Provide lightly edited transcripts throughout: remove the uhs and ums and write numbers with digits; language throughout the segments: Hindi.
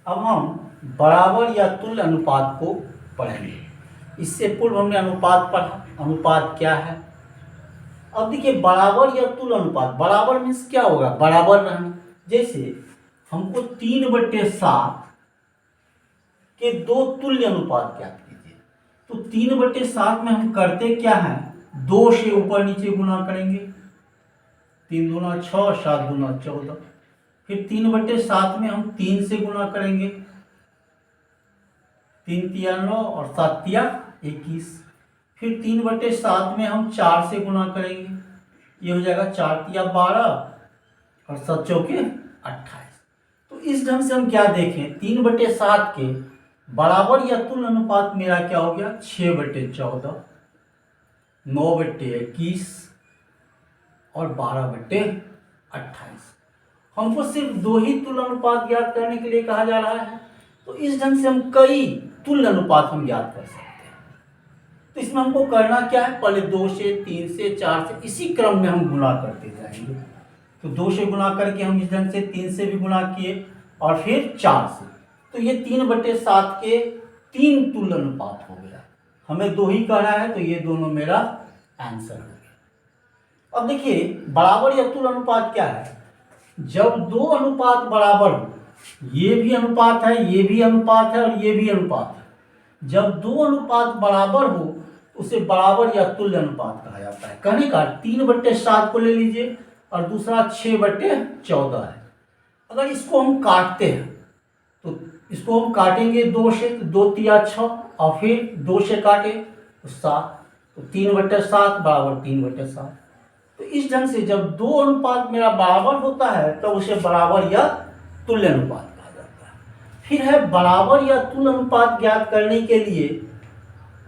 अब हम बराबर या तुल्य अनुपात को पढ़ेंगे। इससे पूर्व हमने अनुपात पढ़ा। अनुपात क्या है? अब देखिए, बराबर या तुल्य अनुपात, बराबर मीन्स क्या होगा? बराबर रहना। जैसे हमको 3/7 के दो तुल्य अनुपात ज्ञात कीजिए, तो 3/7 में हम करते क्या है? 2 से ऊपर नीचे गुना करेंगे। 3 दूना 6, 7 दूना 14। फिर 3/7 में हम 3 से गुना करेंगे। 3 तिया 9 और 7 तिया 21। फिर 3/7 में हम 4 से गुना करेंगे। ये हो जाएगा 4 तिया 12 और 7 चौके 28। तो इस ढंग से हम क्या देखें, 3/7 के बराबर या तुल्य अनुपात मेरा क्या हो गया? 6/14, 9/21 और 12/28। हमको सिर्फ 2 ही तुल्य अनुपात ज्ञात करने के लिए कहा जा रहा है, तो इस ढंग से हम कई तुल्य अनुपात हम ज्ञात कर सकते हैं। तो इसमें हमको करना क्या है? पहले 2 से, 3 से, 4 से, इसी क्रम में हम गुणा करते जाएंगे। तो 2 से गुणा करके हम इस ढंग से 3 से भी गुणा किए और फिर 4 से, तो ये 3/7 के 3 तुल्य अनुपात हो गया। हमें 2 ही करना है, तो ये दोनों मेरा आंसर हो गया। अब देखिए, बराबर या तुल्य अनुपात क्या है? जब 2 अनुपात बराबर हो, ये भी अनुपात है, ये भी अनुपात है और ये भी अनुपात है। जब 2 अनुपात बराबर हो, उसे बराबर या तुल्य अनुपात कहा जाता है। कहने का 3/7 को ले लीजिए और दूसरा 6/14 है। अगर इसको हम काटते हैं, तो इसको हम काटेंगे 2 से, तो 2 तिया 6 और फिर 2 से काटे तो 7, तो 3/7 बराबर 3/7। तो इस ढंग से जब 2 अनुपात मेरा बराबर होता है, तब उसे बराबर या तुल्य अनुपात कहा जाता है। फिर है बराबर या तुल्य अनुपात ज्ञात करने के लिए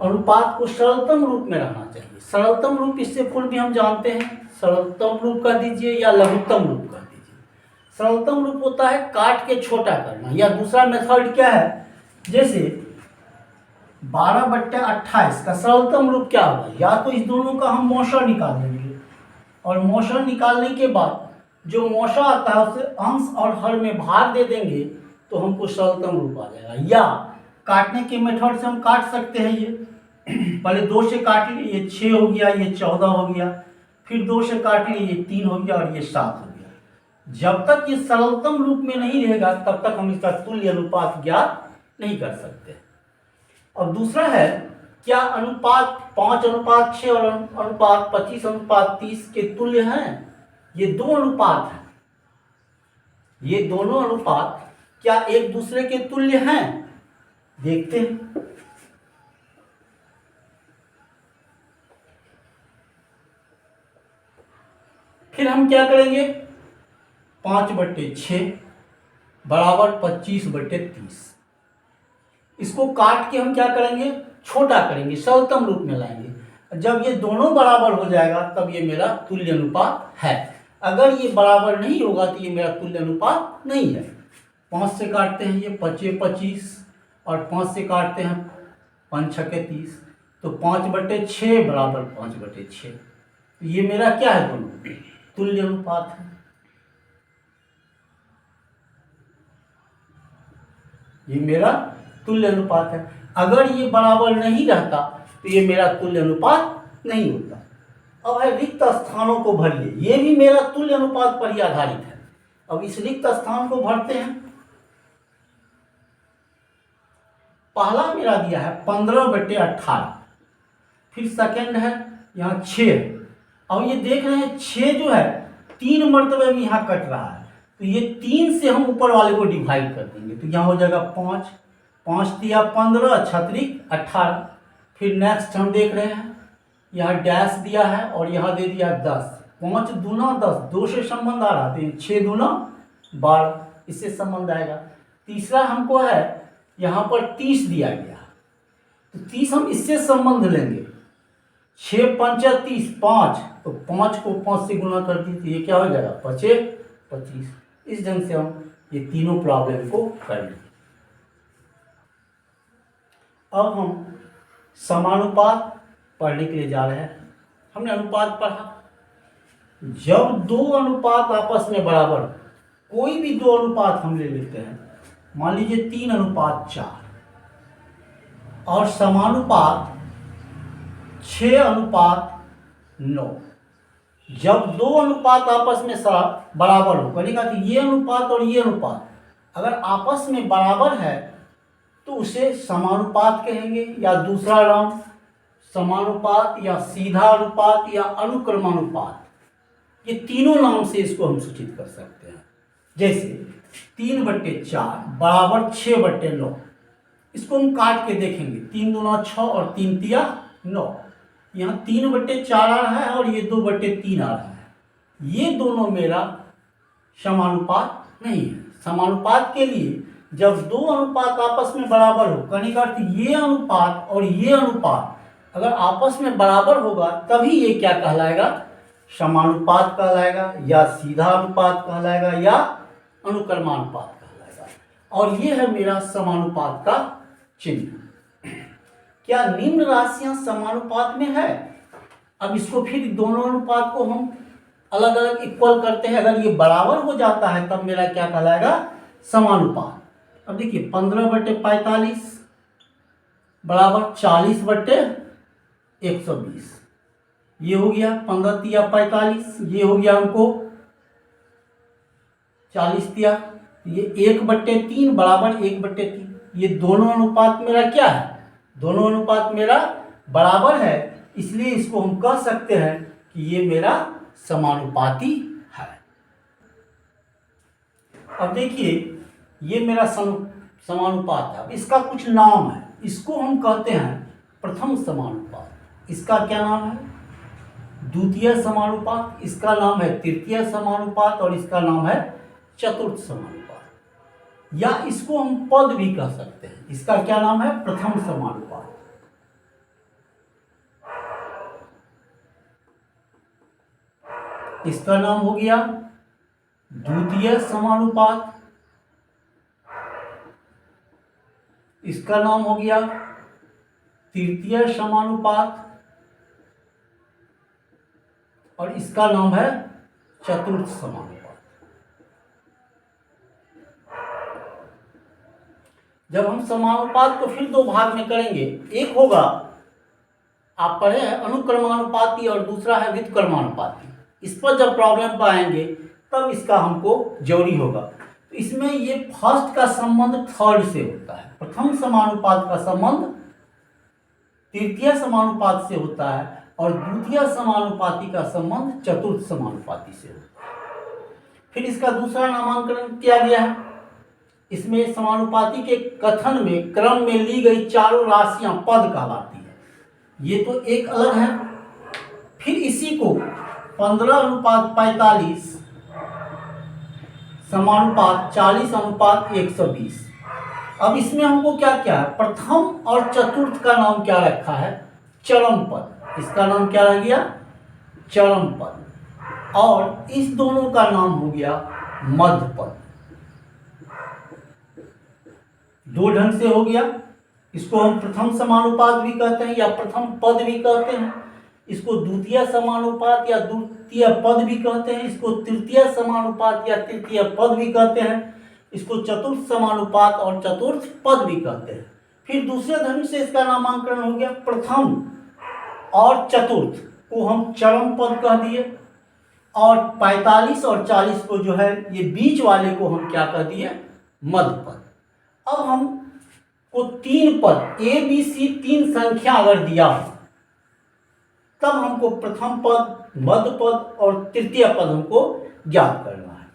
अनुपात को सरलतम रूप में रहना चाहिए। सरलतम रूप इससे पूर्व भी हम जानते हैं, सरलतम रूप कर दीजिए या लघुत्तम रूप कर दीजिए। सरलतम रूप होता है काट के छोटा करना, या दूसरा मेथड क्या है? जैसे 12/28 का सरलतम रूप क्या होगा? या तो इस दोनों का हम मौशा निकाल लेंगे और मौशा निकालने के बाद जो मौशा आता है उसे अंश और हर में भाग दे देंगे, तो हमको सरलतम रूप आ जाएगा। या काटने के मेथड से हम काट सकते हैं। ये पहले 2 से काट लिए, ये 6 हो गया, ये 14 हो गया। फिर 2 से काट लिए, ये 3 हो गया और ये 7 हो गया। जब तक ये सरलतम रूप में नहीं रहेगा, तब तक हम इसका तुल्य अनुपात ज्ञात नहीं कर सकते। और दूसरा है, क्या अनुपात 5/6 और अनुपात 25/30 के तुल्य हैं? ये 2 अनुपात हैं। ये दोनों अनुपात क्या एक दूसरे के तुल्य हैं? देखते हैं। फिर हम क्या करेंगे? 5/6 बराबर 25/30। इसको काट के हम क्या करेंगे? छोटा करेंगे, सरलतम रूप में लाएंगे। जब ये दोनों बराबर हो जाएगा, तब ये मेरा तुल्य अनुपात है। अगर ये बराबर नहीं होगा, तो ये मेरा तुल्य अनुपात नहीं है। 5 से काटते हैं, ये 25 और 5 से काटते हैं 5 छके 30, तो 5/6 बराबर 5/6। तो ये मेरा क्या है? दोनों तुल्य अनुपात है। ये मेरा तुल्य अनुपात है। अगर ये बराबर नहीं रहता, तो ये मेरा तुल्य अनुपात नहीं होता। अब है रिक्त स्थानों को भरिए। ये भी मेरा तुल्य अनुपात पर ही आधारित है। अब इस रिक्त स्थान को भरते हैं। पहला मेरा दिया है 15/18। फिर सेकंड है यहाँ 6। अब ये देख रहे हैं 6 जो है 3 मरतबे में यहाँ कट रहा है, तो ये 3 से हम ऊपर वाले को डिवाइड कर देंगे, तो यहाँ हो जाएगा 5, 5 दिया 15, छत्रिक 18। फिर नेक्स्ट हम देख रहे हैं, यहाँ डैश दिया है और यहाँ दे दिया 10। 5 दूना 10, 2 से संबंध आ रहा, तो 6 दूना 12, इससे संबंध आएगा। तीसरा हमको है यहाँ पर 30 दिया गया, तो 30 हम इससे संबंध लेंगे। 6 पंचा 30, 5, तो 5 को 5 से गुना कर दीजिए, ये क्या हो जाएगा? 25। इस ढंग से हम ये तीनों प्रॉब्लम को कर लेंगे। अब हम समानुपात पढ़ने के लिए जा रहे हैं। हमने अनुपात पढ़ा। जब 2 अनुपात आपस में बराबर, कोई भी 2 अनुपात हम ले लेते हैं, मान लीजिए 3:4 और समानुपात 6:9। जब दो अनुपात आपस में बराबर हो, कहेगा कि ये अनुपात और ये अनुपात अगर आपस में बराबर है तो उसे समानुपात कहेंगे, या दूसरा नाम समानुपात या सीधा अनुपात या अनुक्रमानुपात, ये तीनों नाम से इसको हम सूचित कर सकते हैं। जैसे 3/4 बराबर 6/9, इसको हम काट के देखेंगे, 3 दूना 6 और 3 तिया 9। यहाँ 3/4 आ रहा है और ये 2/3 आ रहा है। ये दोनों मेरा समानुपात नहीं है। समानुपात के लिए जब दो अनुपात आपस में बराबर हो, कहने का अर्थ ये अनुपात और ये अनुपात अगर आपस में बराबर होगा तभी ये क्या कहलाएगा, समानुपात कहलाएगा, या सीधा अनुपात कहलाएगा, या अनुक्रमानुपात कहलाएगा। और ये है मेरा समानुपात का चिन्ह। क्या निम्न राशियां समानुपात में है? अब इसको फिर दोनों अनुपात को हम अलग अलग इक्वल करते हैं। अगर ये बराबर हो जाता है तब मेरा क्या कहलाएगा, समानुपात। अब देखिए 15/45 बराबर 40/120, ये हो गया 15 तिया 45, ये हो गया हमको 40 तिया, ये 1/3 बराबर 1/3। ये दोनों अनुपात मेरा क्या है, दोनों अनुपात मेरा बराबर है, इसलिए इसको हम कह सकते हैं कि ये मेरा समानुपाती है। अब देखिए ये मेरा समानुपात है। अब इसका कुछ नाम है, इसको हम कहते हैं प्रथम समानुपात। इसका क्या नाम है, द्वितीय समानुपात। इसका नाम है तृतीय समानुपात और इसका नाम है चतुर्थ समानुपात, या इसको हम पद भी कह सकते हैं। इसका क्या नाम है, प्रथम समानुपात। इसका नाम हो गया द्वितीय समानुपात। इसका नाम हो गया तृतीय समानुपात और इसका नाम है चतुर्थ समानुपात। जब हम समानुपात को फिर दो भाग में करेंगे, एक होगा आप पढ़े हैं अनुक्रमानुपाती और दूसरा है व्युत्क्रमानुपाती। इस पर जब प्रॉब्लम पाएंगे तब इसका हमको जरूरी होगा। तो इसमें ये फर्स्ट का संबंध थर्ड से होता है, प्रथम समानुपात का संबंध तृतीय समानुपात से होता है और द्वितीय समानुपाती का संबंध चतुर्थ समानुपाती से होता है। फिर इसका दूसरा नामांकन किया गया है। इसमें समानुपाती के कथन में क्रम में ली गई चारों राशियां पद कहलाती है, ये तो एक अलग है। फिर इसी को 15:45 समानुपात 40:120। अब इसमें हमको क्या क्या है, प्रथम और चतुर्थ का नाम क्या रखा है, चरम पद। इसका नाम क्या रह गया, चरम पद। और इस दोनों का नाम हो गया मध्य पद। दो ढंग से हो गया। इसको हम प्रथम समानुपात भी कहते हैं या प्रथम पद भी कहते हैं। इसको द्वितीय समानुपात या द्वितीय पद भी कहते हैं। इसको तृतीय समानुपात या तृतीय पद भी कहते हैं। इसको चतुर्थ समानुपात और चतुर्थ पद भी कहते हैं। फिर दूसरे ढंग से इसका नामांकन हो गया, प्रथम और चतुर्थ को हम चरम पद कह दिए और 45 और 40 को जो है ये बीच वाले को हम क्या कह दिए, मध्य पद। अब हम को तीन पद ए बी सी तीन संख्या अगर दिया हो तब हमको प्रथम पद, मध्य पद और तृतीय पद हमको ज्ञात करना है।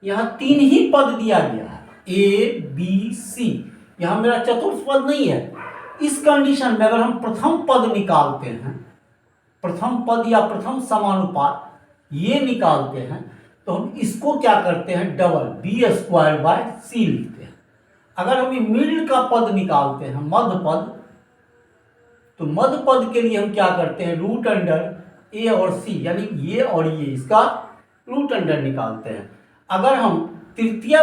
यहां तीन ही पद दिया गया है, ए बी सी। यहां मेरा चतुर्थ पद नहीं है। इस कंडीशन में अगर हम प्रथम पद निकालते हैं, प्रथम पद या प्रथम समानुपात ये निकालते हैं, तो हम इसको क्या करते हैं, डबल b² लिखते हैं। अगर हम मिडिल का पद निकालते हैं, मध्य पद, तो मध्य पद के लिए हम क्या करते हैं, रूट अंडर ए और सी यानी ये और ये, इसका रूट अंडर निकालते हैं। अगर हम तृतीय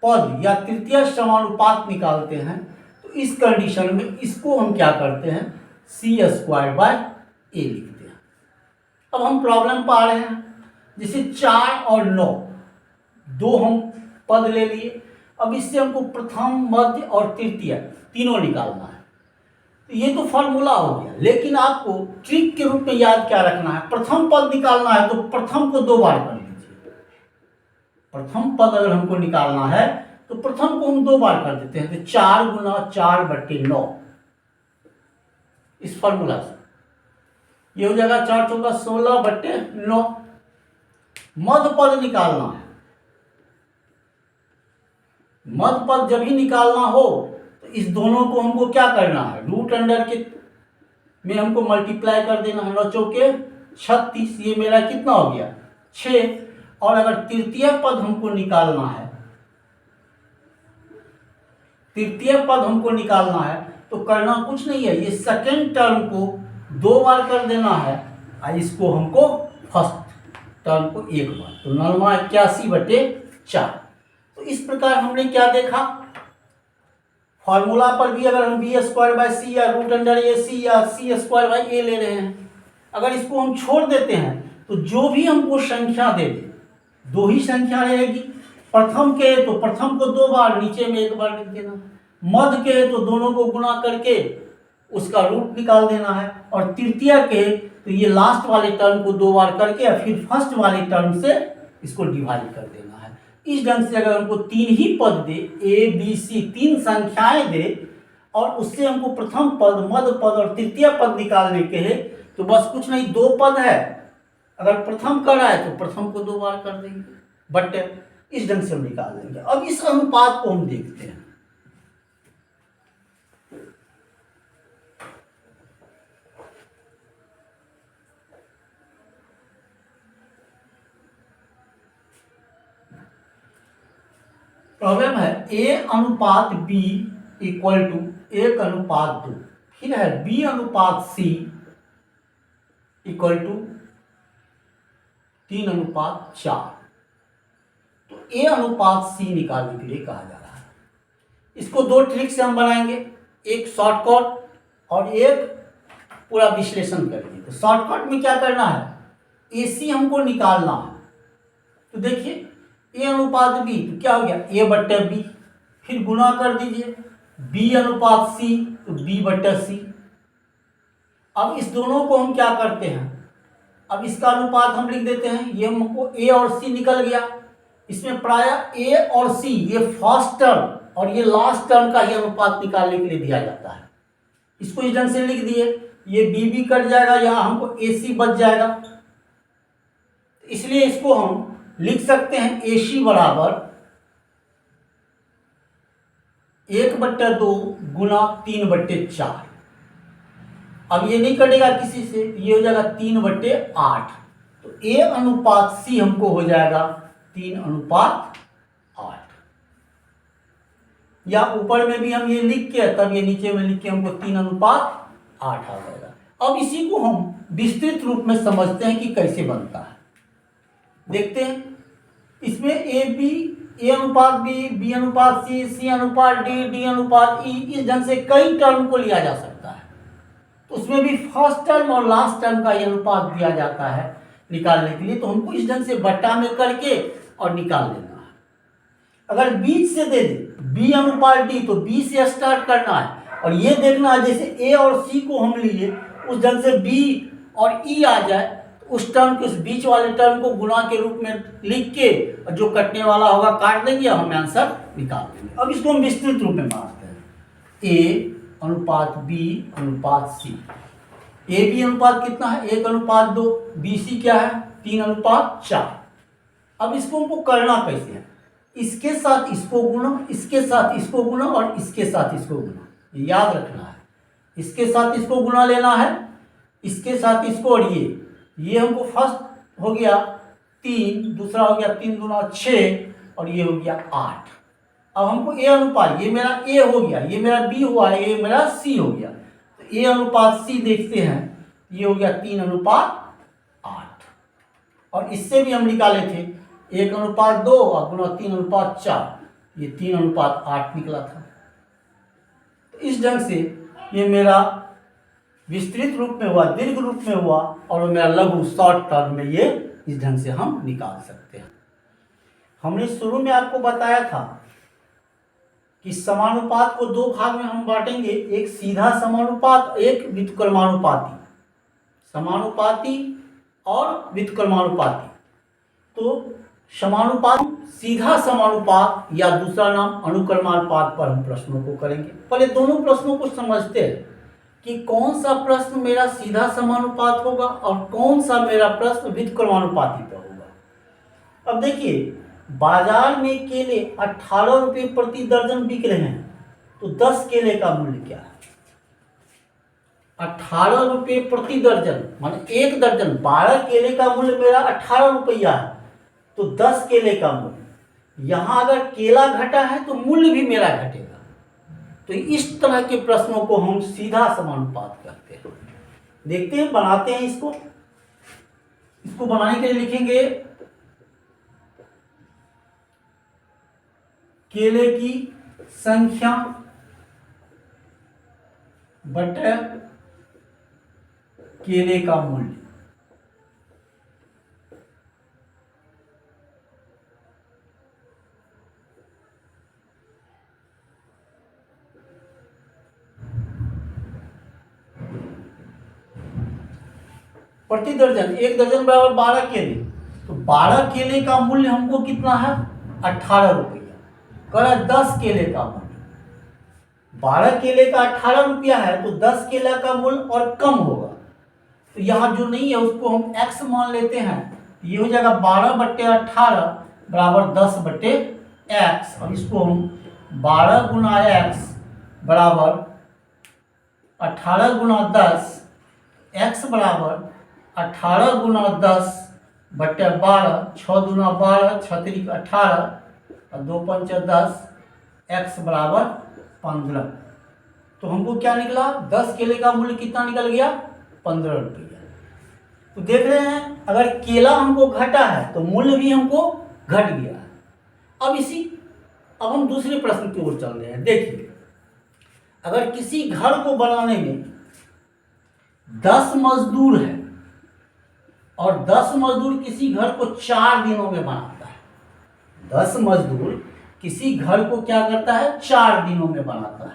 पद या तृतीय समानुपात निकालते हैं तो इस कंडीशन में इसको हम क्या करते हैं, c² ए लिखते हैं। अब हम प्रॉब्लम पा रहे हैं, जैसे 4 और 9 दो हम पद ले लिए। अब इससे हमको प्रथम, मध्य और तृतीय तीनों निकालना है। तो ये तो फॉर्मूला हो गया, लेकिन आपको ट्रिक के रूप में याद क्या रखना है, प्रथम पद निकालना है तो प्रथम को 2 बार कर लीजिए। प्रथम पद अगर हमको निकालना है तो प्रथम को हम 2 बार कर देते हैं, तो 4 गुना 4/9 इस फॉर्मूला से ये हो जाएगा 4 चौका 16/9। मध्य पद निकालना है। मध्य पद जब ही निकालना हो तो इस दोनों को हमको क्या करना है, रूट अंडर के में हमको मल्टीप्लाई कर देना है। 9 चौके 36, ये मेरा कितना हो गया 6। और अगर तृतीय पद हमको निकालना है, तृतीय पद हमको निकालना है तो करना कुछ नहीं है, ये सेकेंड टर्म को 2 बार कर देना है और इसको हमको फर्स्ट टर्म को 1 बार, तो 81/4। तो इस प्रकार हमने क्या देखा, फॉर्मूला पर भी अगर हम b² या रूट अंडर AC या c² ले रहे हैं, अगर इसको हम छोड़ देते हैं तो जो भी हमको संख्या दे दे, 2 ही संख्या रहेगी। प्रथम के तो प्रथम को 2 बार, नीचे में 1 बार लिख देना। मध्य के तो दोनों को गुणा करके उसका रूट निकाल देना है। और तृतीय के तो ये लास्ट वाले टर्म को 2 बार करके और फिर फर्स्ट वाले टर्म से इसको डिवाइड कर देना है। इस ढंग से अगर हमको 3 ही पद दे, A B C 3 संख्याएं दे और उससे हमको प्रथम पद, मध्य पद और तृतीय पद निकालने के हैं, तो बस कुछ नहीं, 2 पद है, अगर प्रथम कर रहा है तो प्रथम को 2 बार कर देंगे, बट इस ढंग से हम निकाल देंगे। अब इस अनुपात को हम देखते हैं। प्रॉब्लम है A/B इक्वल टू 1/2, फिर है B/C इक्वल टू 3/4। तो A/C निकालने के लिए कहा जा रहा है। इसको 2 ट्रिक से हम बनाएंगे, एक शॉर्टकट और एक पूरा विश्लेषण करेंगे। तो शॉर्टकट में क्या करना है, AC हमको निकालना है। तो देखिए A/B तो क्या हो गया A/B, फिर गुणा कर दीजिए B/C तो B/C। अब इस दोनों को हम क्या करते हैं, अब इसका अनुपात हम लिख देते हैं। ये हमको A और C निकल गया, इसमें प्रायः A और C ये फर्स्ट टर्म और ये लास्ट टर्म का ही अनुपात निकालने के लिए दिया जाता है। इसको इस ढंग से लिख दिए, ये B भी कट जाएगा, यहाँ हमको AC बच जाएगा। इसलिए इसको हम लिख सकते हैं AC बराबर 1/2 गुना 3/4। अब ये नहीं कटेगा किसी से, ये हो जाएगा 3/8। तो A/C हमको हो जाएगा 3/8, या ऊपर में भी हम ये लिख के तब ये नीचे में लिख के हमको 3/8 आ जाएगा। अब इसी को हम विस्तृत रूप में समझते हैं कि कैसे बनता है। देखते हैं, इसमें A/B, B/C, C/D, D/E इस ढंग से कई टर्म को लिया जा सकता है। तो उसमें भी फर्स्ट टर्म और लास्ट टर्म का ये अनुपात दिया जाता है निकालने के लिए। तो हमको इस ढंग से बट्टा में करके और निकाल लेना है। अगर बीच से दे दे B/D तो B से स्टार्ट करना है और ये देखना है जैसे A और C को हम लिए उस ढंग से B और E आ जाए, उस टर्म के उस बीच वाले टर्म को गुणा के रूप में लिख के और जो कटने वाला होगा काट देंगे और हम आंसर निकाल देंगे। अब इसको हम विस्तृत रूप में बांटते हैं, A/B/C। AB अनुपात कितना है 1/2, BC क्या है 3/4। अब इसको हमको करना कैसे है, इसके साथ इसको गुना, इसके साथ इसको गुना और इसके साथ इसको गुना, याद रखना है। इसके साथ इसको गुना लेना है, इसके साथ इसको, और ये हमको फर्स्ट हो गया 3, दूसरा हो गया 3 दूना 6 और ये हो गया 8। अब हमको A/C, ये मेरा A हो गया, ये मेरा B हुआ, ये मेरा C हो गया। तो A/C देखते हैं, ये हो गया 3/8। और इससे भी हम निकाले थे 1/2 और गुना 3/4, ये 3/8 निकला था। तो इस ढंग से ये मेरा विस्तृत रूप में हुआ, दीर्घ रूप में हुआ, और मेरा लघु शॉर्ट टर्म में ये इस ढंग से हम निकाल सकते हैं। हमने शुरू में आपको बताया था कि समानुपात को दो भाग में हम बांटेंगे, एक सीधा समानुपात, एक व्युत्क्रमानुपाती। समानुपाती और व्युत्क्रमानुपाती। तो समानुपात, सीधा समानुपात या दूसरा नाम अनुक्रमानुपात पर हम प्रश्नों को करेंगे। पहले दोनों प्रश्नों को समझते हैं कि कौन सा प्रश्न मेरा सीधा समानुपात होगा और कौन सा मेरा प्रश्न व्युत्क्रमानुपाती पर होगा। अब देखिए, बाजार में केले 18 रुपये प्रति दर्जन बिक रहे हैं, तो 10 केले का मूल्य क्या है? 18 रुपये प्रति दर्जन माने एक दर्जन, 12 केले का मूल्य मेरा 18 रुपया है, तो 10 केले का मूल्य। यहां अगर केला घटा है तो मूल्य भी मेरा घटेगा। तो इस तरह के प्रश्नों को हम सीधा समानुपात कहते हैं। देखते हैं, बनाते हैं इसको। बनाने के लिए लिखेंगे केले की संख्या बटे केले का मूल्य। प्रति दर्जन, एक दर्जन बराबर 12 केले, तो 12 केले का मूल्य हमको कितना है? 18 रुपया। कह 10 केले का मूल्य, 12 केले का 18 रुपया है, तो 10 केला का मूल्य और कम होगा। तो यहाँ जो नहीं है उसको हम x मान लेते हैं। ये हो जाएगा 12/18 बराबर 10/x। और इसको हम 12 गुना x बराबर 18 गुना 10, x बराबर 18 गुना 10/12, 6 दूना 12, 6 तिरिक 18 और 2 पंच 10, x बराबर 15। तो हमको क्या निकला? 10 केले का मूल्य कितना निकल गया? 15 रुपया। तो देख रहे हैं, अगर केला हमको घटा है तो मूल्य भी हमको घट गया है। अब हम दूसरे प्रश्न की ओर चल रहे हैं। देखिए, अगर किसी घर को बनाने में 10 मजदूर है और 10 मजदूर किसी घर को 4 दिनों में बनाता है। 10 मजदूर किसी घर को क्या करता है? 4 दिनों में बनाता है।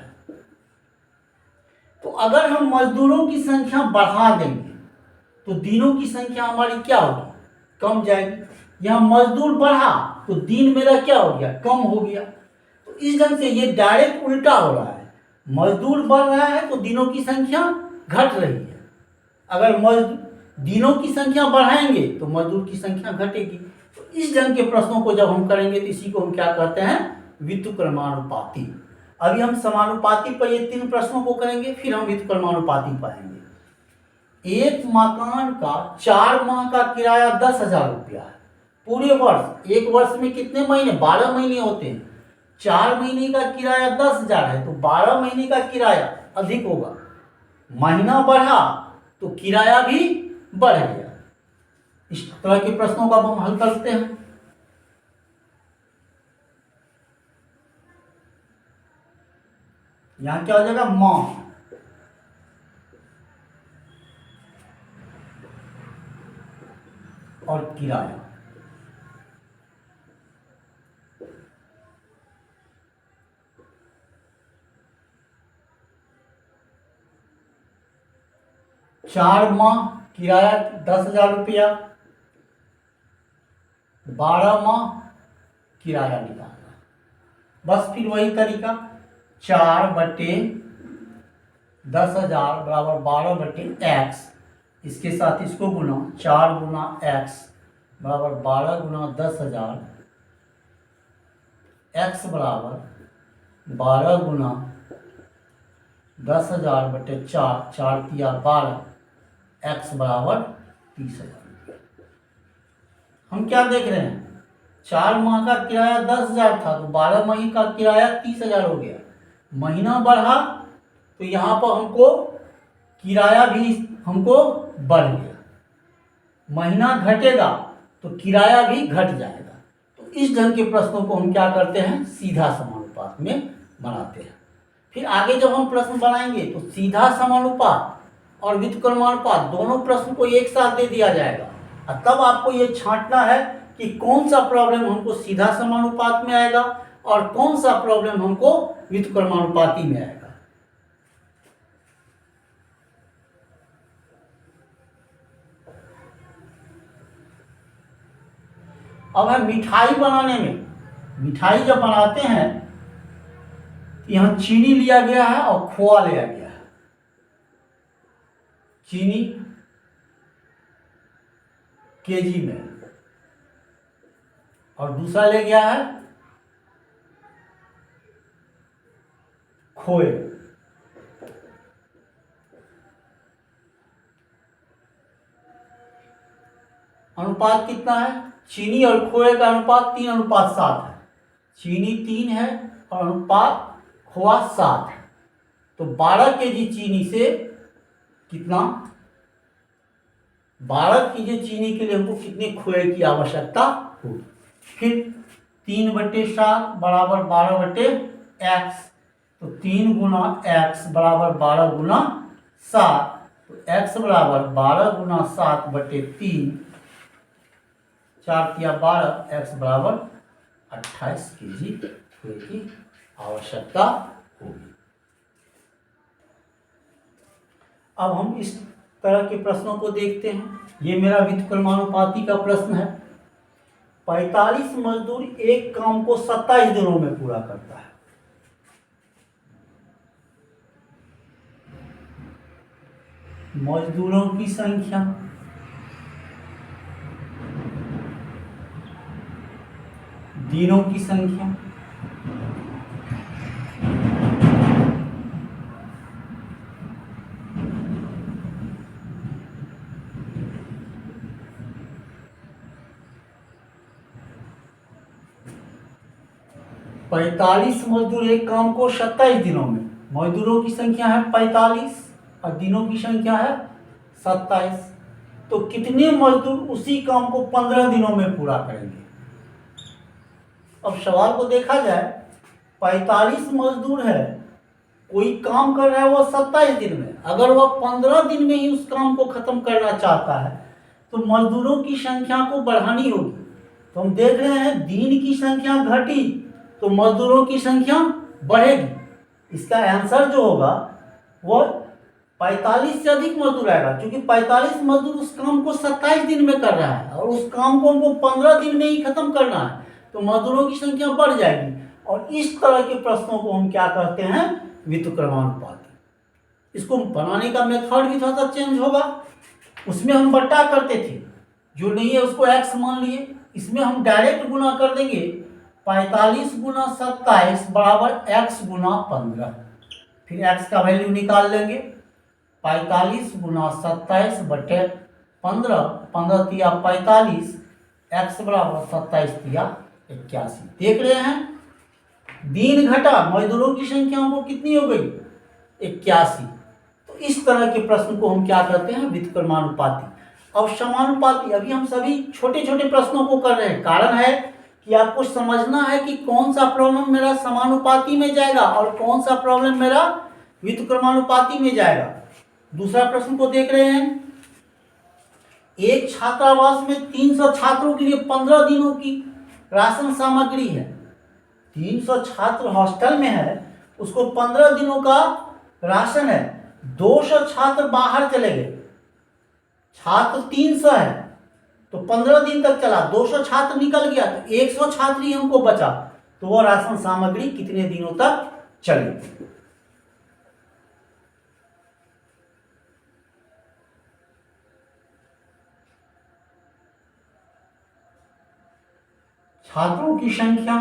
तो अगर हम मजदूरों की संख्या बढ़ा देंगे तो दिनों की संख्या हमारी क्या होगी? कम जाएगी। यहाँ मजदूर बढ़ा तो दिन मेरा क्या हो गया? कम हो गया। तो इस ढंग से ये डायरेक्ट उल्टा हो रहा है। मजदूर बढ़ रहा है तो दिनों की संख्या घट रही है। अगर दिनों की संख्या बढ़ाएंगे तो मजदूर की संख्या घटेगी। तो इस ढंग के प्रश्नों को जब हम करेंगे तो इसी को हम क्या कहते हैं? व्युत्क्रमानुपाती। अभी हम समानुपाती पर ये 3 प्रश्नों को करेंगे, फिर हम व्युत्क्रमानुपाती पाएंगे। एक मकान का 4 माह का किराया 10,000 रुपया है। पूरे वर्ष, एक वर्ष में कितने महीने? 12 महीने होते हैं। 4 महीने का किराया 10,000 है, तो 12 महीने का किराया अधिक होगा। महीना बढ़ा तो किराया भी बढ़ गया। इस तरह के प्रश्नों का हम हल करते हैं। यहां क्या हो जाएगा? माह और किराया। चार माह किराया 10,000 रुपया, 12 माह किराया निकालना। बस फिर वही तरीका, 4/10,000 बराबर 12/x। इसके साथ इसको गुना, 4 गुना x बराबर 12 गुना 10,000, x बराबर 12 गुना 10,000/4, 4 तिया 12, x बराबर 30,000। हम क्या देख रहे हैं? 4 माह का किराया 10,000 था, तो 12 महीने का किराया 30,000 हो गया। महीना बढ़ा तो यहाँ पर हमको किराया भी हमको बढ़ गया। महीना घटेगा तो किराया भी घट जाएगा। तो इस ढंग के प्रश्नों को हम क्या करते हैं? सीधा समानुपात में बनाते हैं। फिर आगे जब हम प्रश्न बनाएंगे तो सीधा समानुपात और व्युत्क्रमानुपात दोनों प्रश्न को एक साथ दे दिया जाएगा, और तब आपको ये छांटना है कि कौन सा प्रॉब्लम हमको सीधा समानुपात में आएगा और कौन सा प्रॉब्लम हमको व्युत्क्रमानुपाती में आएगा। अब है मिठाई बनाने में, मिठाई जब बनाते हैं यहाँ चीनी लिया गया है और खोआ लिया गया है। चीनी केजी में और दूसरा ले गया है खोए। अनुपात कितना है? चीनी और खोए का अनुपात 3:7 है। चीनी 3 है और अनुपात खोआ 7 है। तो 12 केजी चीनी से कितना, 12 केजी चीनी के लिए हमको कितने खोए की आवश्यकता होगी। फिर 3/7 बराबर 12/x, तो 3 गुना x बराबर 12 गुना 7, तो x बराबर 12 गुना 7/3, 4 तिया 12, x बराबर 28 केजी खोए की आवश्यकता होगी। अब हम इस तरह के प्रश्नों को देखते हैं। ये मेरा व्युत्क्रमानुपाती का प्रश्न है। 45 मजदूर एक काम को 27 दिनों में पूरा करता है। मजदूरों की संख्या, दिनों की संख्या, पैंतालीस मजदूर एक काम को 27 दिनों में, मजदूरों की संख्या है 45 और दिनों की संख्या है 27, तो कितने मजदूर उसी काम को 15 दिनों में पूरा करेंगे। अब सवाल को देखा जाए, 45 मजदूर है, कोई काम कर रहा है वो 27 दिन में, अगर वह 15 दिन में ही उस काम को खत्म करना चाहता है तो मजदूरों की संख्या को बढ़ानी होगी। तो हम देख रहे हैं दिन की संख्या घटी तो मजदूरों की संख्या बढ़ेगी। इसका आंसर जो होगा वो 45 से अधिक मजदूर आएगा, क्योंकि 45 मजदूर उस काम को 27 दिन में कर रहा है और उस काम को हमको 15 दिन में ही खत्म करना है, तो मजदूरों की संख्या बढ़ जाएगी। और इस तरह के प्रश्नों को हम क्या कहते हैं, व्युत्क्रमानुपाती। इसको बनाने का मेथड भी थोड़ा सा चेंज होगा। उसमें हम बट्टा करते थे, जो नहीं है उसको x मान लिए। इसमें हम डायरेक्ट गुना कर देंगे, 45 गुना 27 बराबर x गुना 15। फिर x का वैल्यू निकाल लेंगे, 45 गुना 27 बटे 15, 15 तिया 45, x बराबर 27 तिया 81। देख रहे हैं दिन घटा, मजदूरों की संख्या हमको कितनी हो गई, 81। तो इस तरह के प्रश्न को हम क्या कहते हैं, व्युत्क्रमानुपाती। अब समानुपाती, अभी हम सभी छोटे छोटे प्रश्नों को कर रहे हैं। कारण है कि आपको समझना है कि कौन सा प्रॉब्लम मेरा समानुपाती में जाएगा और कौन सा प्रॉब्लम मेरा व्युत्क्रमानुपाती में जाएगा। दूसरा प्रश्न को देख रहे हैं, एक छात्रावास में 300 छात्रों के लिए 15 दिनों की राशन सामग्री है। 300 छात्र हॉस्टल में है, उसको 15 दिनों का राशन है। 200 छात्र बाहर चले गए, छात्र 300 है तो 15 दिन तक चला, 200 छात्र निकल गया तो 100 छात्र ही हमको बचा, तो वह राशन सामग्री कितने दिनों तक चलेगी। छात्रों की संख्या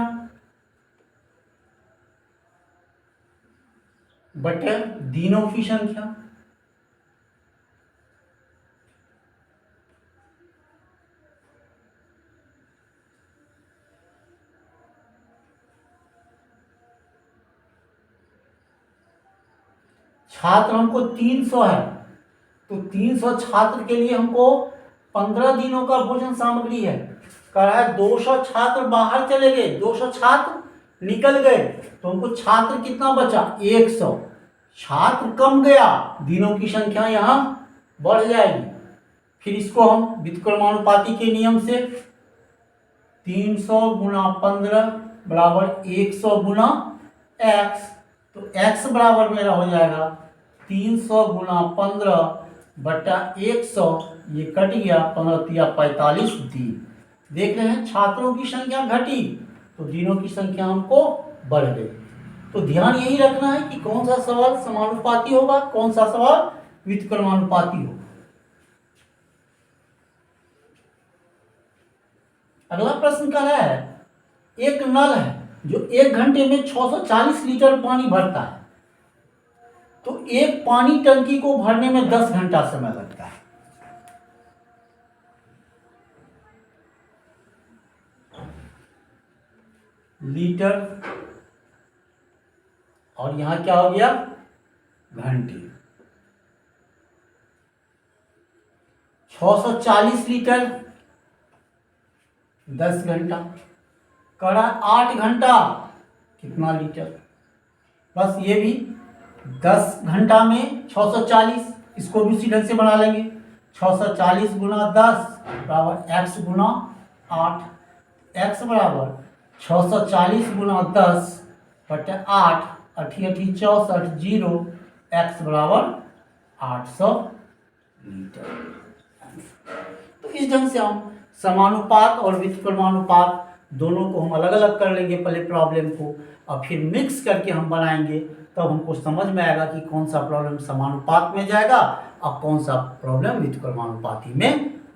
बटे दिनों की संख्या, छात्र हमको 300 है तो 300 छात्र के लिए हमको 15 दिनों का भोजन सामग्री है। कह रहा है 200 छात्र बाहर चले गए, 200 छात्र निकल गए, तो हमको छात्र कितना बचा, 100। छात्र कम गया, दिनों की संख्या यहाँ बढ़ जाएगी। फिर इसको हम व्युत्क्रमानुपाती के नियम से 300 गुना 15 बराबर 100 गुना x, तो x बराबर मेरा हो जाएगा 300 गुना 15 बटा 100, ये कट गया, 15 तिया 45 दिन। देख रहे हैं छात्रों की संख्या घटी तो दिनों की संख्या हमको बढ़ गई। तो ध्यान यही रखना है कि कौन सा सवाल समानुपाती होगा, कौन सा सवाल व्युत्क्रमानुपाती होगा। अगला प्रश्न कह रहा है, एक नल है जो 1 घंटे में 640 लीटर पानी भरता है, तो एक पानी टंकी को भरने में 10 घंटा समय लगता है। लीटर और यहां क्या हो गया, घंटे। 640 लीटर 10 घंटा, कड़ा 8 घंटा कितना लीटर, बस ये भी 10 घंटा में 640, इसको भी उसी ढंग से बना लेंगे। 640 गुना 10 बराबर x गुना 8, x बराबर 640 गुना 10 बटे 8, 8 64 जीरो, x बराबर 800 लीटर। तो इस ढंग से हम समानुपात और व्युत्क्रमानुपात दोनों को हम अलग अलग कर लेंगे पहले प्रॉब्लम को, और फिर मिक्स करके हम बनाएंगे, तब हमको समझ में आएगा कि कौन सा प्रॉब्लम समानुपात में जाएगा और कौन सा प्रॉब्लम व्युत्क्रमानुपाती में